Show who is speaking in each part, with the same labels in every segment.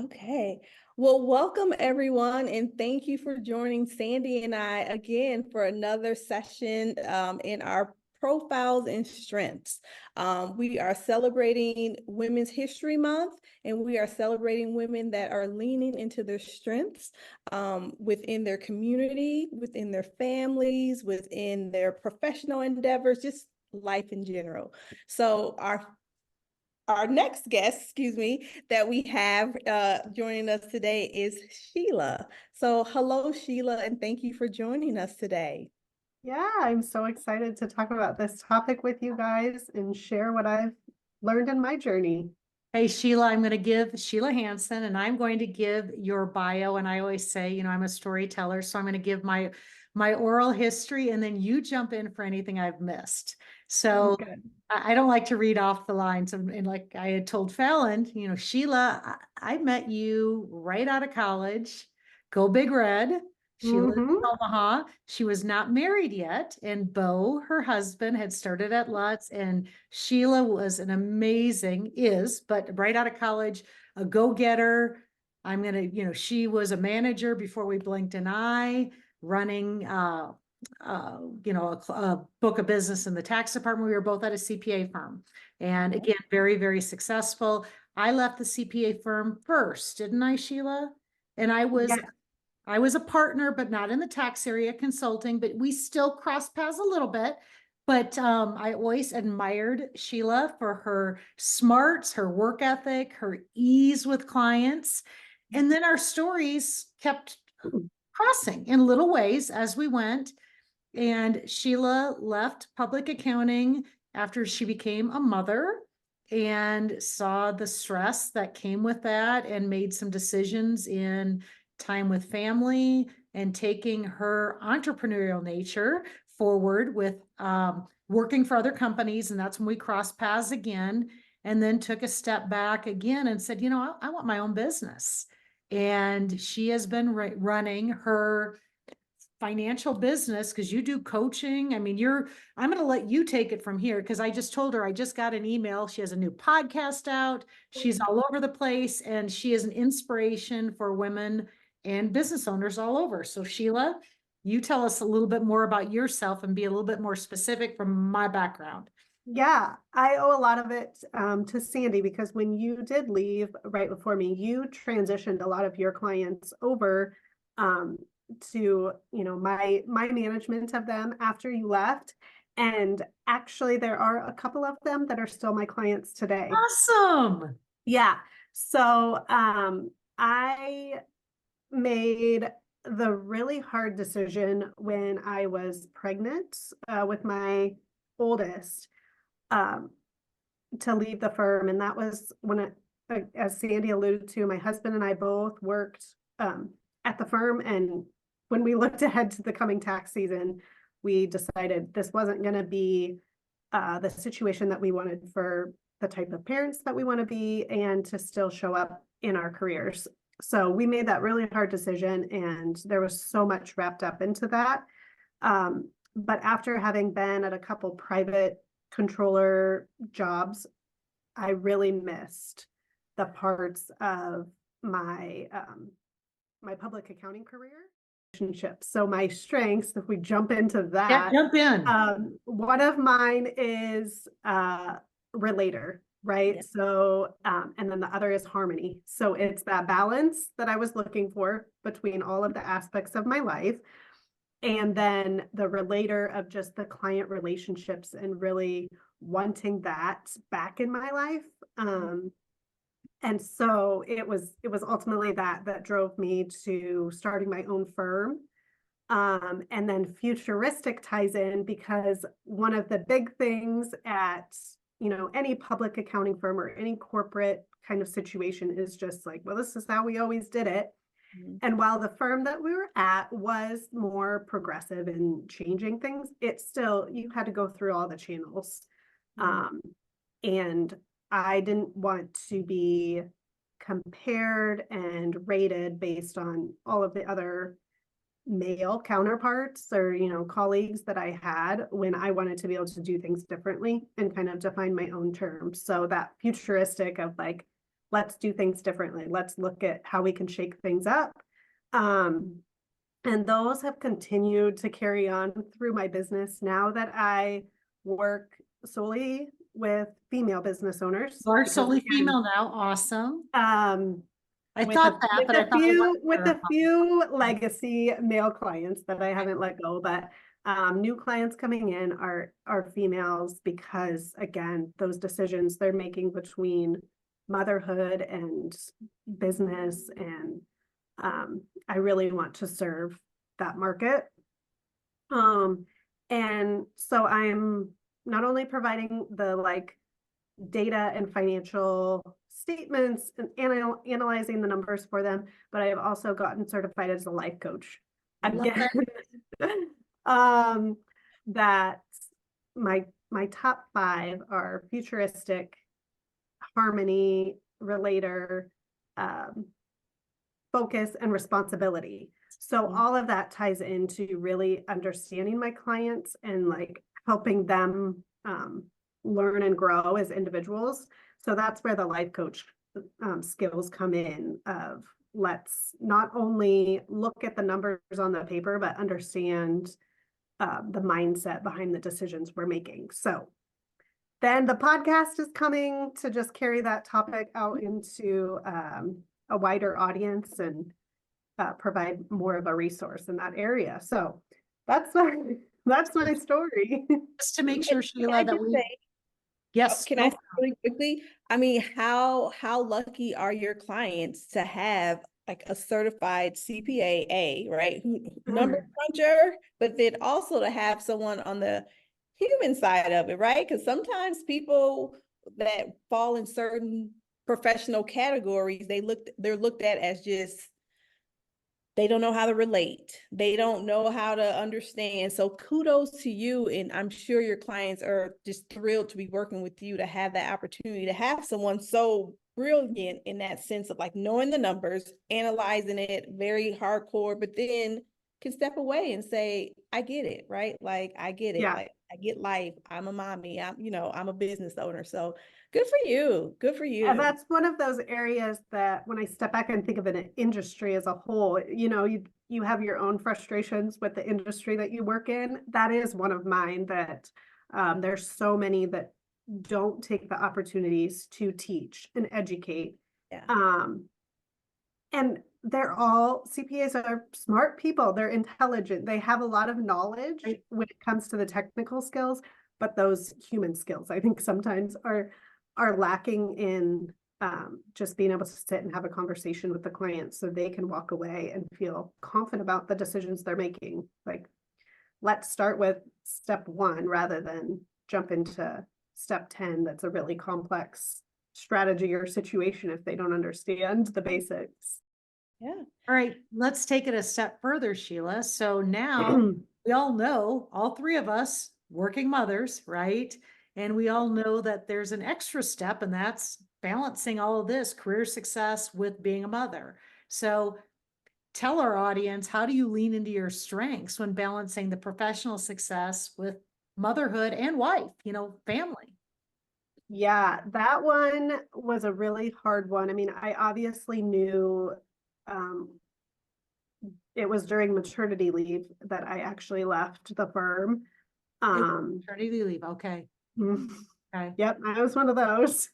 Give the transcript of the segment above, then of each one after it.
Speaker 1: Okay. Well, welcome everyone, and thank you for joining Sandy and I again for another session in our profiles and strengths. We are celebrating Women's History Month, and we are celebrating women that are leaning into their strengths within their community, within their families, within their professional endeavors, just life in general. So our next guest, that we have joining us today is Sheila. So hello, Sheila, and thank you for joining us today.
Speaker 2: Yeah, I'm so excited to talk about this topic with you guys and share what I've learned in my journey.
Speaker 3: Hey, Sheila, I'm going to give Sheila Hansen and I'm going to give your bio. And I always say, I'm a storyteller. So I'm going to give my oral history and then you jump in for anything I've missed. So I don't like to read off the lines. And like I had told Fallon, Sheila, I met you right out of college. Go Big Red. She lived in Omaha. She was not married yet. And Bo, her husband, had started at Lutz. And Sheila was an amazing, but right out of college, a go-getter. She was a manager before we blinked an eye, running a book of business in the tax department. We were both at a CPA firm. And again, very, very successful. I left the CPA firm first, didn't I, Sheila? And I was a partner, but not in the tax area consulting, but we still crossed paths a little bit. But I always admired Sheila for her smarts, her work ethic, her ease with clients. And then our stories kept crossing in little ways as we went. And Sheila left public accounting after she became a mother and saw the stress that came with that and made some decisions in time with family and taking her entrepreneurial nature forward with working for other companies. And that's when we crossed paths again, and then took a step back again and said, I want my own business. And she has been running her financial business because you do coaching. I'm going to let you take it from here because I just told her I just got an email. She has a new podcast out. She's all over the place and she is an inspiration for women and business owners all over. So Sheila, you tell us a little bit more about yourself and be a little bit more specific from my background.
Speaker 2: Yeah, I owe a lot of it to Sandy because when you did leave right before me, you transitioned a lot of your clients over to my management of them after you left. And actually, there are a couple of them that are still my clients today.
Speaker 3: Awesome.
Speaker 2: Yeah. So I made the really hard decision when I was pregnant with my oldest to leave the firm. And that was when, as Sandy alluded to, my husband and I both worked at the firm. And when we looked ahead to the coming tax season, we decided this wasn't going to be the situation that we wanted for the type of parents that we want to be and to still show up in our careers. So we made that really hard decision, and there was so much wrapped up into that. But after having been at a couple private controller jobs, I really missed the parts of my my public accounting career relationships. So my strengths, if we jump into that,
Speaker 3: jump in.
Speaker 2: One of mine is relator, right?
Speaker 1: Yes.
Speaker 2: So and then the other is harmony. So it's that balance that I was looking for between all of the aspects of my life. And then the relator of just the client relationships and really wanting that back in my life. And so it was ultimately that drove me to starting my own firm. And then futuristic ties in because one of the big things at any public accounting firm or any corporate kind of situation is just like, well, this is how we always did it. And while the firm that we were at was more progressive in changing things, it still, you had to go through all the channels. And I didn't want to be compared and rated based on all of the other male counterparts or, colleagues that I had when I wanted to be able to do things differently and kind of define my own terms. So that futuristic of like, let's do things differently. Let's look at how we can shake things up. And those have continued to carry on through my business now that I work solely with female business owners.
Speaker 3: You are
Speaker 2: because,
Speaker 3: solely
Speaker 2: again,
Speaker 3: female now. Awesome. I
Speaker 2: with
Speaker 3: thought that, but I thought it was
Speaker 2: with a few legacy male clients that I haven't let go, but new clients coming in are females because, again, those decisions they're making between motherhood and business, and I really want to serve that market. And so I'm not only providing the data and financial statements and analyzing the numbers for them, but I have also gotten certified as a life coach. Again, that my top 5 are futuristic, harmony, relator, focus, and responsibility. So all of that ties into really understanding my clients and helping them learn and grow as individuals. So that's where the life coach skills come in of, let's not only look at the numbers on the paper, but understand the mindset behind the decisions we're making. So then the podcast is coming to just carry that topic out into a wider audience and provide more of a resource in that area. So that's my story.
Speaker 3: Just to make sure, Sheila, that we.
Speaker 1: Say,
Speaker 3: Yes.
Speaker 1: can I say really quickly? I mean, how lucky are your clients to have a certified CPA, right? Number cruncher, but then also to have someone on the human side of it, right? Because sometimes people that fall in certain professional categories, they're looked at as just, they don't know how to relate. They don't know how to understand. So kudos to you. And I'm sure your clients are just thrilled to be working with you, to have that opportunity to have someone so brilliant in that sense of knowing the numbers, analyzing it very hardcore, but then can step away and say, I get it, right? I get it.
Speaker 2: Yeah.
Speaker 1: I get life. I'm a mommy. I'm a business owner. So good for you. Good for you.
Speaker 2: And that's one of those areas that when I step back and think of an industry as a whole, you have your own frustrations with the industry that you work in. That is one of mine, that there's so many that don't take the opportunities to teach and educate.
Speaker 1: Yeah.
Speaker 2: And CPAs are smart people. They're intelligent. They have a lot of knowledge when it comes to the technical skills, but those human skills, I think, sometimes are lacking in just being able to sit and have a conversation with the client so they can walk away and feel confident about the decisions they're making. Let's start with step 1 rather than jump into step 10. That's a really complex strategy or situation if they don't understand the basics.
Speaker 1: Yeah.
Speaker 3: All right, let's take it a step further, Sheila. So now we all know, all 3 of us working mothers, right? And we all know that there's an extra step, and that's balancing all of this career success with being a mother. So tell our audience, how do you lean into your strengths when balancing the professional success with motherhood and wife, family?
Speaker 2: Yeah, that one was a really hard one. I mean, I obviously knew it was during maternity leave that I actually left the firm.
Speaker 3: Maternity leave, okay. Okay.
Speaker 2: Yep, I was one of those.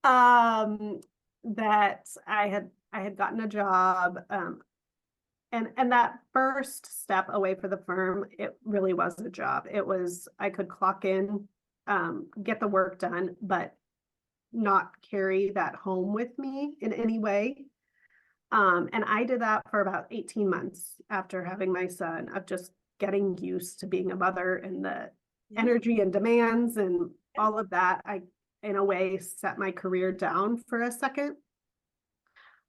Speaker 2: That I had gotten a job, and that first step away for the firm, it really was a job. It was, I could clock in, get the work done, but not carry that home with me in any way. And I did that for about 18 months after having my son, of just getting used to being a mother and the energy and demands and all of that. I, in a way, set my career down for a second.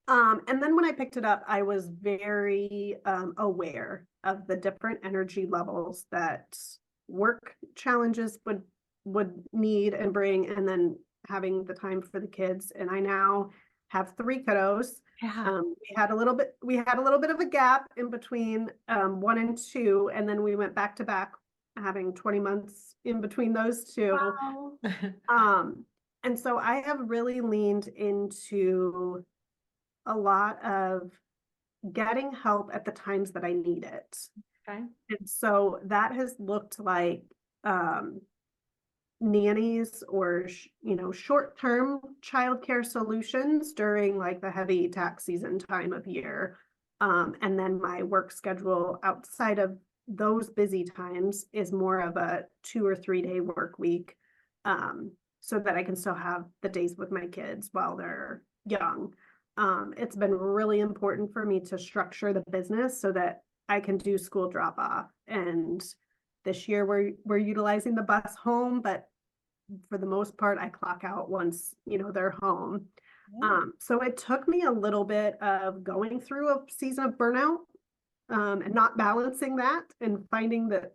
Speaker 2: And then when I picked it up, I was very aware of the different energy levels that work challenges would need and bring, and then having the time for the kids. And I now have 3 kiddos.
Speaker 3: Yeah.
Speaker 2: We had a little bit of a gap in between 1 and 2, and then we went back to back, having 20 months in between those 2.
Speaker 3: Wow.
Speaker 2: And so I have really leaned into a lot of getting help at the times that I need it.
Speaker 3: Okay.
Speaker 2: And so that has looked like nannies or short-term childcare solutions during like the heavy tax season time of year. And then my work schedule outside of those busy times is more of a 2 or 3 day work week, so that I can still have the days with my kids while they're young. It's been really important for me to structure the business so that I can do school drop off. And this year we're utilizing the bus home, but for the most part, I clock out once, they're home. So it took me a little bit of going through a season of burnout, and not balancing that and finding that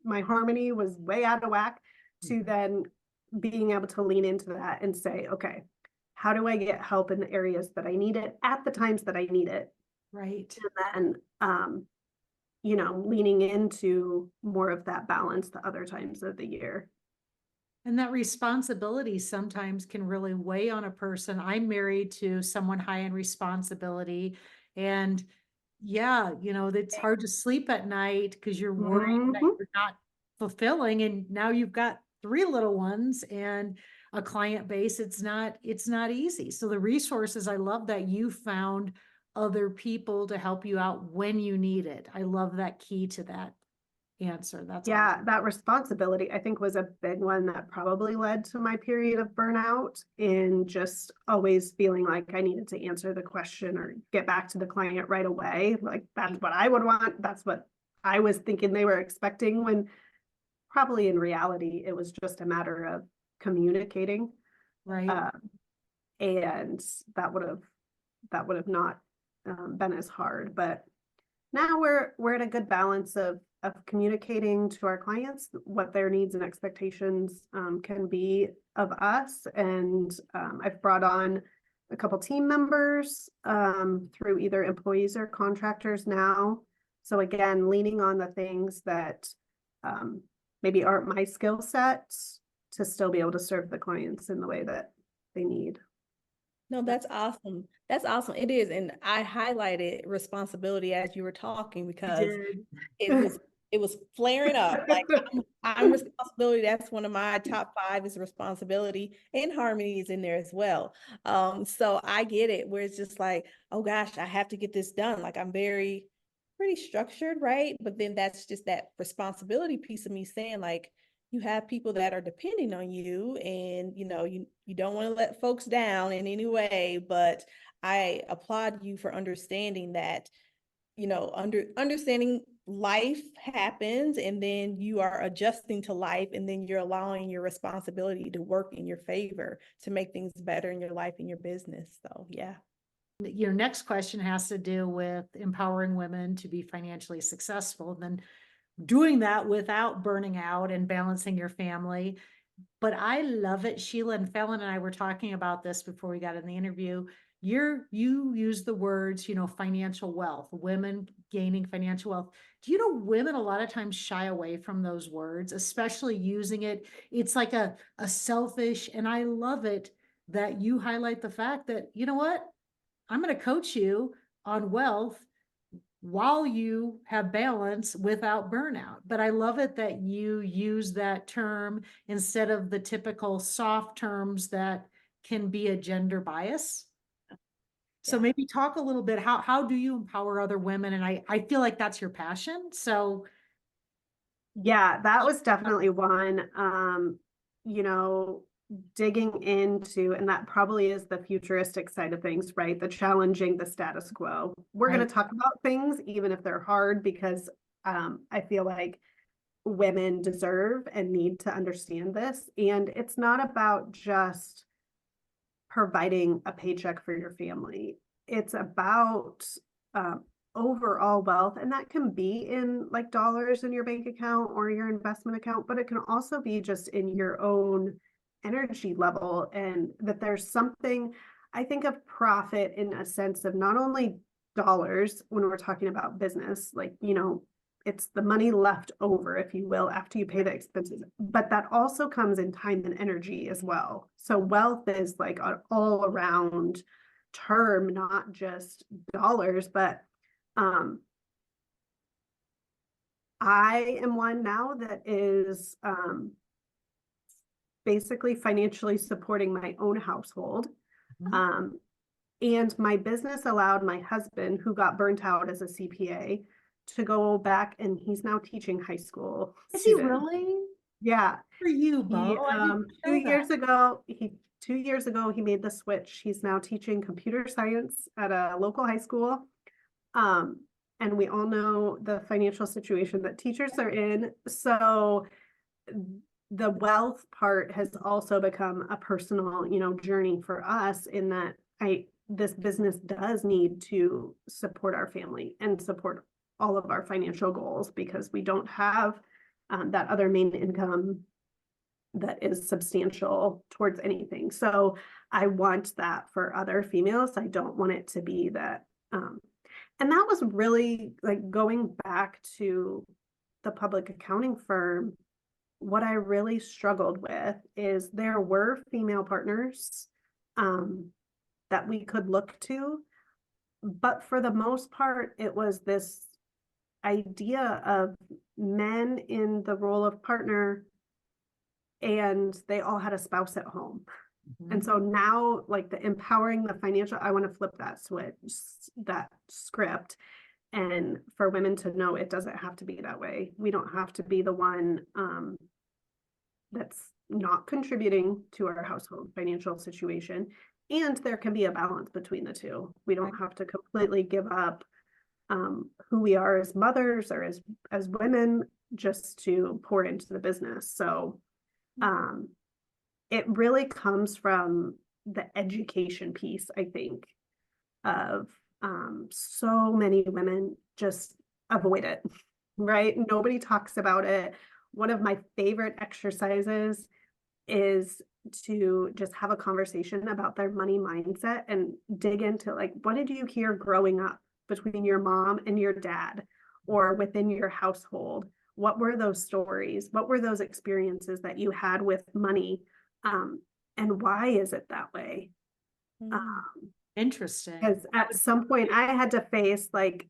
Speaker 2: my harmony was way out of whack, to then being able to lean into that and say, okay, how do I get help in the areas that I need it at the times that I need it?
Speaker 3: Right.
Speaker 2: And then, leaning into more of that balance the other times of the year.
Speaker 3: And that responsibility sometimes can really weigh on a person. I'm married to someone high in responsibility. And yeah, it's hard to sleep at night because you're worried that
Speaker 2: Mhm.
Speaker 3: you're not fulfilling. And now you've got 3 little ones and a client base. It's not easy. So the resources, I love that you found other people to help you out when you need it. I love that key to that answer. That's
Speaker 2: Yeah,
Speaker 3: awesome.
Speaker 2: that responsibility, I think, was a big one that probably led to my period of burnout, in just always feeling like I needed to answer the question or get back to the client right away. Like that's what I would want. That's what I was thinking they were expecting, when probably in reality, it was just a matter of communicating.
Speaker 3: Right.
Speaker 2: And that would have not been as hard. But now we're at a good balance of communicating to our clients what their needs and expectations can be of us. And I've brought on a couple team members through either employees or contractors now. So again, leaning on the things that maybe aren't my skill sets, to still be able to serve the clients in the way that they need.
Speaker 1: No, that's awesome. That's awesome. It is. And I highlighted responsibility as you were talking,
Speaker 3: You
Speaker 1: because
Speaker 3: did.
Speaker 1: it was flaring up. Like I'm responsibility. That's one of my top 5 is responsibility, and harmony is in there as well. So I get it, where it's just like, oh gosh, I have to get this done. Like I'm pretty structured, right? But then that's just that responsibility piece of me saying, like, you have people that are depending on you, and you don't want to let folks down in any way. But I applaud you for understanding that, understanding life happens, and then you are adjusting to life, and then you're allowing your responsibility to work in your favor to make things better in your life and your business. So yeah.
Speaker 3: Your next question has to do with empowering women to be financially successful, and then doing that without burning out and balancing your family. But I love it. Sheila and Fallon and I were talking about this before we got in the interview. You use the words, financial wealth, women gaining financial wealth. Do you know women a lot of times shy away from those words, especially using it? It's like a selfish, and I love it that you highlight the fact that, you know what? I'm going to coach you on wealth while you have balance without burnout. But I love it that you use that term instead of the typical soft terms that can be a gender bias. So
Speaker 1: Yeah.
Speaker 3: maybe talk a little bit, how do you empower other women? And I feel like that's your passion. So
Speaker 2: Yeah, that was definitely one, you know, digging into, and that probably is the futuristic side of things, right? The challenging the status quo. We're going
Speaker 3: right,
Speaker 2: to talk about things, even if they're hard, because I feel like women deserve and need to understand this. And it's not about just providing a paycheck for your family. It's about overall wealth, and that can be in like dollars in your bank account or your investment account, but it can also be just in your own energy level. And that there's something, I think of profit in a sense of not only dollars when we're talking about business, like, it's the money left over, if you will, after you pay the expenses. But that also comes in time and energy as well. So wealth is like an all around term, not just dollars, but I am one now that is basically financially supporting my own household. And my business allowed my husband, who got burnt out as a CPA, to go back, and he's now teaching high school
Speaker 3: Is he
Speaker 2: students.
Speaker 3: really?
Speaker 2: Yeah.
Speaker 3: For you,
Speaker 2: He,
Speaker 3: Bo? I didn't know
Speaker 2: 2 years
Speaker 3: that.
Speaker 2: ago, 2 years ago, he made the switch. He's now teaching computer science at a local high school. And we all know the financial situation that teachers are in. So the wealth part has also become a personal, journey for us, in that this business does need to support our family and support all of our financial goals, because we don't have that other main income that is substantial towards anything. So I want that for other females. I don't want it to be that. And that was really like going back to the public accounting firm. What I really struggled with is there were female partners that we could look to, but for the most part, it was this idea of men in the role of partner, and they all had a spouse at home. And so now, like, the empowering the financial, I want to flip that switch, that script, and for women to know it doesn't have to be that way. We don't have to be the one that's not contributing to our household financial situation. And there can be a balance between the two. We don't have to completely give up who we are as mothers or as women just to pour into the business. So it really comes from the education piece, I think, of so many women just avoid it, right? Nobody talks about it. One of my favorite exercises is to just have a conversation about their money mindset and dig into, like, what did you hear growing up between your mom and your dad, or within your household? What were those stories? What were those experiences that you had with money? And why is it that way?
Speaker 3: Interesting.
Speaker 2: Because at some point I had to face, like,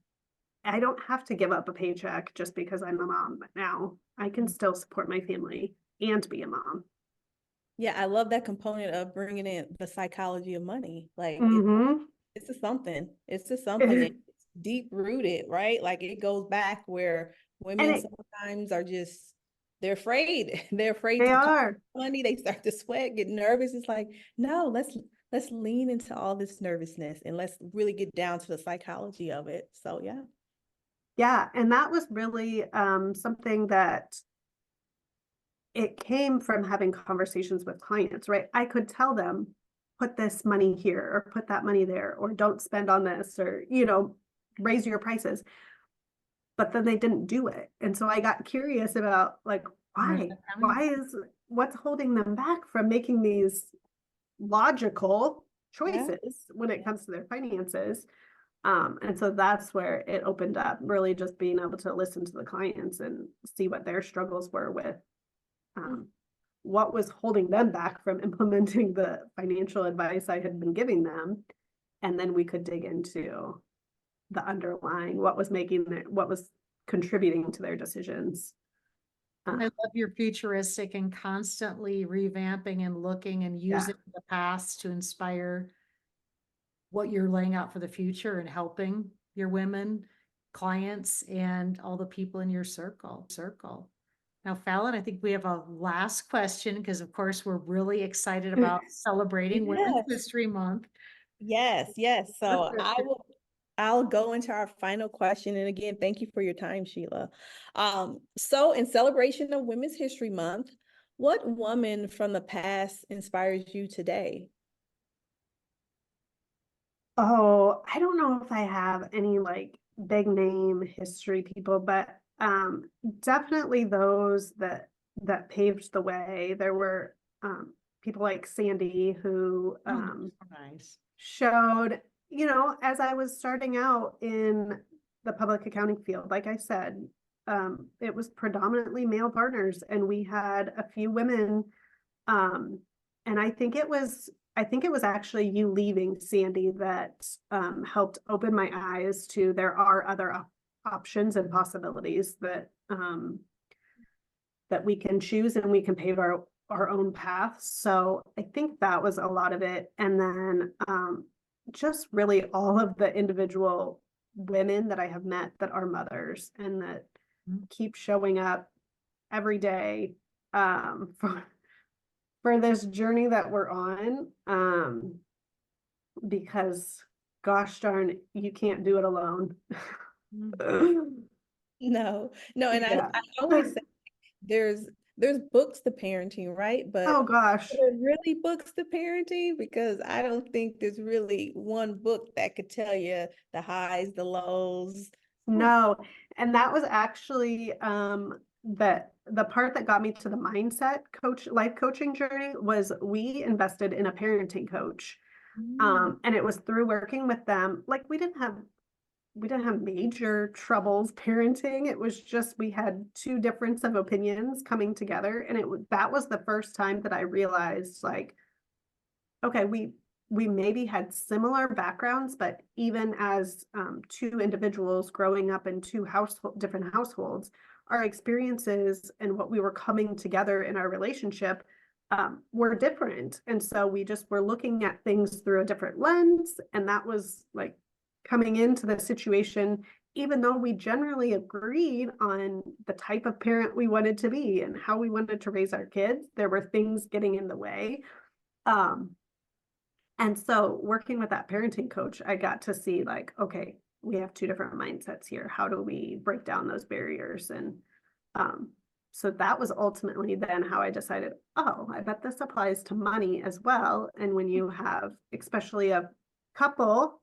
Speaker 2: I don't have to give up a paycheck just because I'm a mom, but now I can still support my family and be a mom.
Speaker 1: Yeah, I love that component of bringing in the psychology of money. Like it's just something. It's just something. It's deep rooted, right? Like it goes back where women sometimes are just, they're afraid. They're afraid to talk money. They start to sweat, get nervous. It's like, no, let's lean into all this nervousness and let's really get down to the psychology of it. So yeah.
Speaker 2: Yeah, and that was really something that it came from having conversations with clients, right? I could tell them, put this money here or put that money there, or don't spend on this, or, raise your prices. But then they didn't do it. And so I got curious about, like, what's holding them back from making these logical choices when it comes to their finances. And so that's where it opened up, really just being able to listen to the clients and see what their struggles were with what was holding them back from implementing the financial advice I had been giving them. And then we could dig into the underlying, what was contributing to their decisions.
Speaker 3: I love your futuristic and constantly revamping and looking and using the past to inspire what you're laying out for the future and helping your women, clients, and all the people in your circle. Now, Fallon, I think we have a last question, because of course we're really excited about celebrating Women's History Month.
Speaker 1: Yes. So I'll go into our final question. And again, thank you for your time, Sheila. So in celebration of Women's History Month, what woman from the past inspires you today?
Speaker 2: Oh, I don't know if I have any like big name history people, but definitely those that paved the way. There were people like Sandy who showed, as I was starting out in the public accounting field, like I said, it was predominantly male partners, and we had a few women. And I think it was actually you leaving, Sandy, that helped open my eyes to there are other options and possibilities that that we can choose, and we can pave our own path. So I think that was a lot of it. And then just really all of the individual women that I have met that are mothers and that keep showing up every day for this journey that we're on, because gosh darn, you can't do it alone.
Speaker 1: No, and
Speaker 2: Yeah.
Speaker 1: I always say there's books to parenting, right? But
Speaker 2: Oh gosh.
Speaker 1: are there really books to parenting? Because I don't think there's really one book that could tell you the highs, the lows.
Speaker 2: No, and that was actually the part that got me to the mindset life coaching journey was we invested in a parenting coach. And it was through working with them. Like we didn't have major troubles parenting. It was just we had two difference of opinions coming together, and that was the first time that I realized, like, okay, we maybe had similar backgrounds, but even as two individuals growing up in different households, our experiences and what we were coming together in our relationship were different. And so we just were looking at things through a different lens. And that was like coming into the situation, even though we generally agreed on the type of parent we wanted to be and how we wanted to raise our kids, there were things getting in the way. And so working with that parenting coach, I got to see like, okay, we have two different mindsets here. How do we break down those barriers? And so that was ultimately then how I decided, oh, I bet this applies to money as well. And when you have, especially a couple,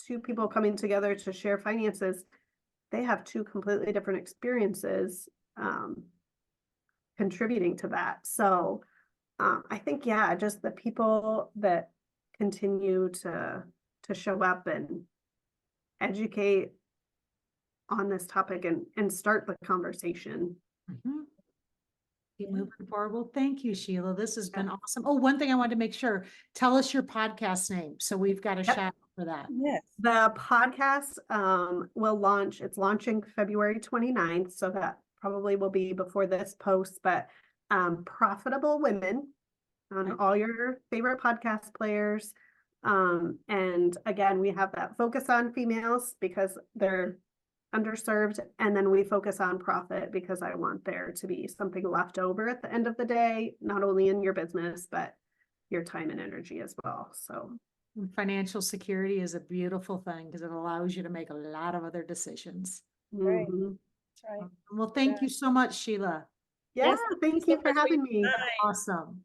Speaker 2: two people coming together to share finances, they have two completely different experiences contributing to that. So I think, yeah, just the people that continue to show up and educate on this topic and start the conversation.
Speaker 3: Keep moving forward. Well, thank you, Sheila. This has been awesome. Oh, one thing I wanted to make sure, tell us your podcast name. So we've got a shout out for that.
Speaker 1: Yes.
Speaker 2: The podcast will launch. It's launching February 29th. So that probably will be before this post, but Profitable Women on all your favorite podcast players. And again, we have that focus on females because they're underserved. And then we focus on profit because I want there to be something left over at the end of the day, not only in your business, but your time and energy as well. So
Speaker 3: financial security is a beautiful thing because it allows you to make a lot of other decisions.
Speaker 1: Right. That's right.
Speaker 3: Well, thank you so much, Sheila.
Speaker 2: Yeah, thank you for having me.
Speaker 3: Awesome.